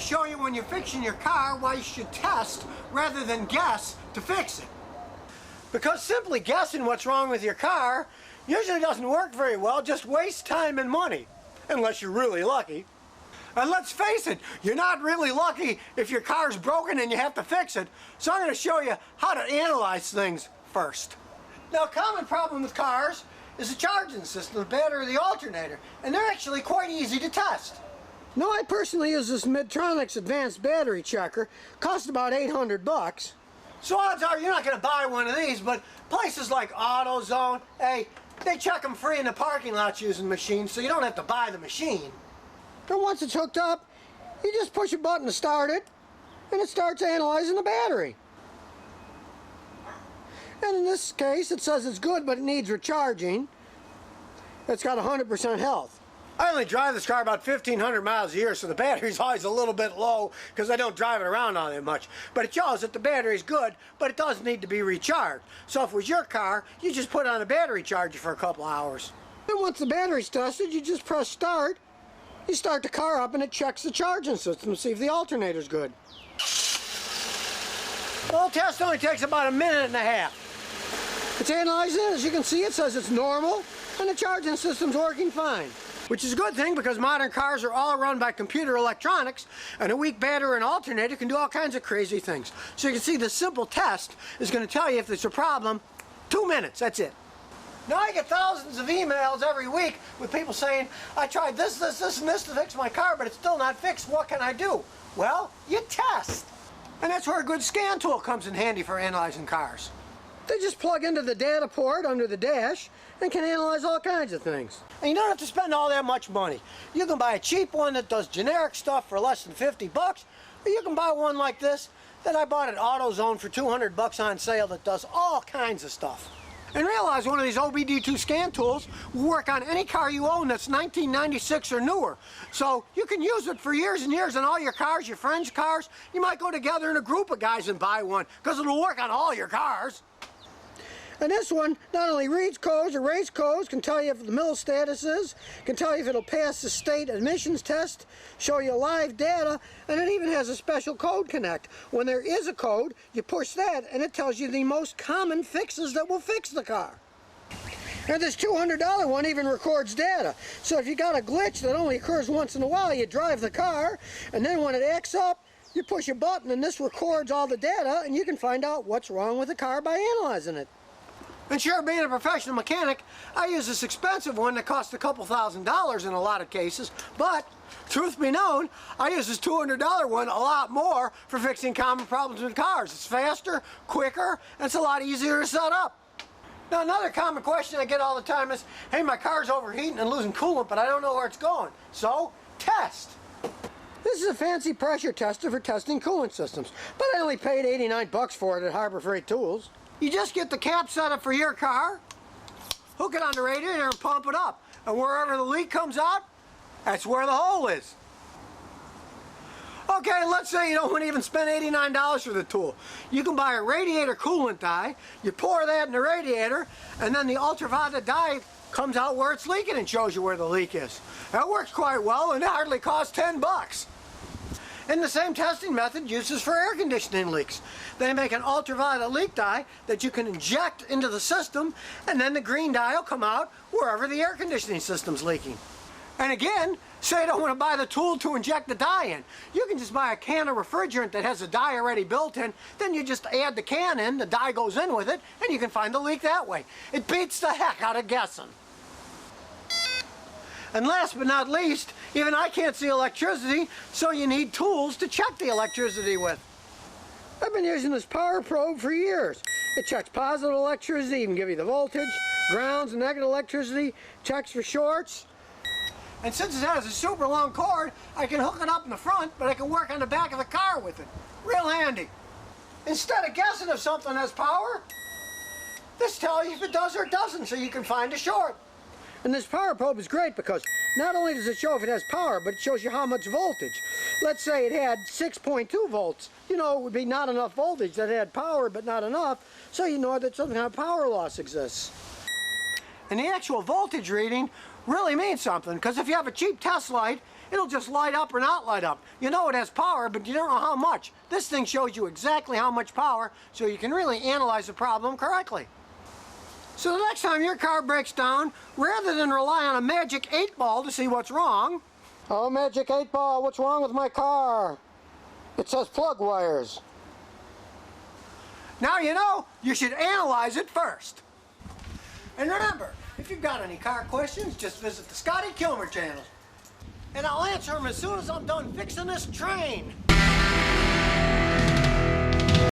to show you when you're fixing your car why you should test rather than guess to fix it. Because simply guessing what's wrong with your car usually doesn't work very well, just wastes time and money, unless you're really lucky. And let's face it, you're not really lucky if your car's broken and you have to fix it, so I'm going to show you how to analyze things first. Now, a common problem with cars is the charging system, the battery, or the alternator, and they're actually quite easy to test. Now, I personally use this Medtronic's advanced battery checker. Cost about 800 bucks. So odds are you're not going to buy one of these, but places like AutoZone, hey, they check them free in the parking lots using machines, so you don't have to buy the machine. And once it's hooked up, you just push a button to start it, and it starts analyzing the battery. And in this case, it says it's good, but it needs recharging. It's got 100% health. I only drive this car about 1,500 miles a year, so the battery's always a little bit low because I don't drive it around all that much. But it shows that the battery's good, but it does need to be recharged. So if it was your car, you just put on a battery charger for a couple hours. And once the battery's tested, you just press start. You start the car up and it checks the charging system to see if the alternator's good. The whole test only takes about a minute and a half. It's analyzing it. As you can see, it says it's normal and the charging system's working fine. Which is a good thing because modern cars are all run by computer electronics, and a weak battery and alternator can do all kinds of crazy things. So you can see the simple test is going to tell you if there's a problem. 2 minutes, that's it. Now I get thousands of emails every week with people saying, I tried this, and this to fix my car, but it's still not fixed. What can I do? Well, you test. And that's where a good scan tool comes in handy for analyzing cars. They just plug into the data port under the dash and can analyze all kinds of things. And you don't have to spend all that much money. You can buy a cheap one that does generic stuff for less than 50 bucks, or you can buy one like this that I bought at AutoZone for 200 bucks on sale that does all kinds of stuff. And realize one of these OBD2 scan tools will work on any car you own that's 1996 or newer. So you can use it for years and years on all your cars, your friends' cars. You might go together in a group of guys and buy one because it'll work on all your cars. And this one not only reads codes or rates codes, can tell you if the mill status is, can tell you if it'll pass the state emissions test, show you live data, and it even has a special code connect. When there is a code, you push that and it tells you the most common fixes that will fix the car. And this $200 one even records data. So if you got a glitch that only occurs once in a while, you drive the car, and then when it acts up, you push a button and this records all the data, and you can find out what's wrong with the car by analyzing it. And sure, being a professional mechanic, I use this expensive one that costs a couple $1,000s in a lot of cases, but truth be known, I use this $200 one a lot more for fixing common problems with cars. It's faster, quicker, and it's a lot easier to set up. Now, another common question I get all the time is, hey, my car's overheating and losing coolant, but I don't know where it's going. So, test. This is a fancy pressure tester for testing coolant systems, but I only paid 89 bucks for it at Harbor Freight Tools. You just get the cap set up for your car, hook it on the radiator and pump it up. And wherever the leak comes out, that's where the hole is. Okay, let's say you don't want to even spend $89 for the tool. You can buy a radiator coolant dye, you pour that in the radiator, and then the ultraviolet dye comes out where it's leaking and shows you where the leak is. That works quite well and it hardly costs 10 bucks. And the same testing method uses for air conditioning leaks. They make an ultraviolet leak dye that you can inject into the system, and then the green dye will come out wherever the air conditioning system's leaking. And again, say you don't want to buy the tool to inject the dye in. You can just buy a can of refrigerant that has a dye already built in, then you just add the can in, the dye goes in with it, and you can find the leak that way. It beats the heck out of guessing. And last but not least, even I can't see electricity, so you need tools to check the electricity with. I've been using this power probe for years. It checks positive electricity, even give you the voltage, grounds and negative electricity, checks for shorts. And since it has a super long cord, I can hook it up in the front, but I can work on the back of the car with it. Real handy. Instead of guessing if something has power, this tells you if it does or doesn't, so you can find a short. And this power probe is great because not only does it show if it has power, but it shows you how much voltage. Let's say it had 6.2 volts. You know, it would be not enough voltage that had power, but not enough, so you know that some kind of power loss exists. And the actual voltage reading really means something, because if you have a cheap test light It'll just light up or not light up. You know it has power, but you don't know how much. This thing shows you exactly how much power, so you can really analyze the problem correctly. So the next time your car breaks down, rather than rely on a magic 8-ball to see what's wrong, oh, magic 8-ball, what's wrong with my car? It says plug wires. Now you know you should analyze it first. And remember, if you've got any car questions, just visit the Scotty Kilmer channel. And I'll answer them as soon as I'm done fixing this train.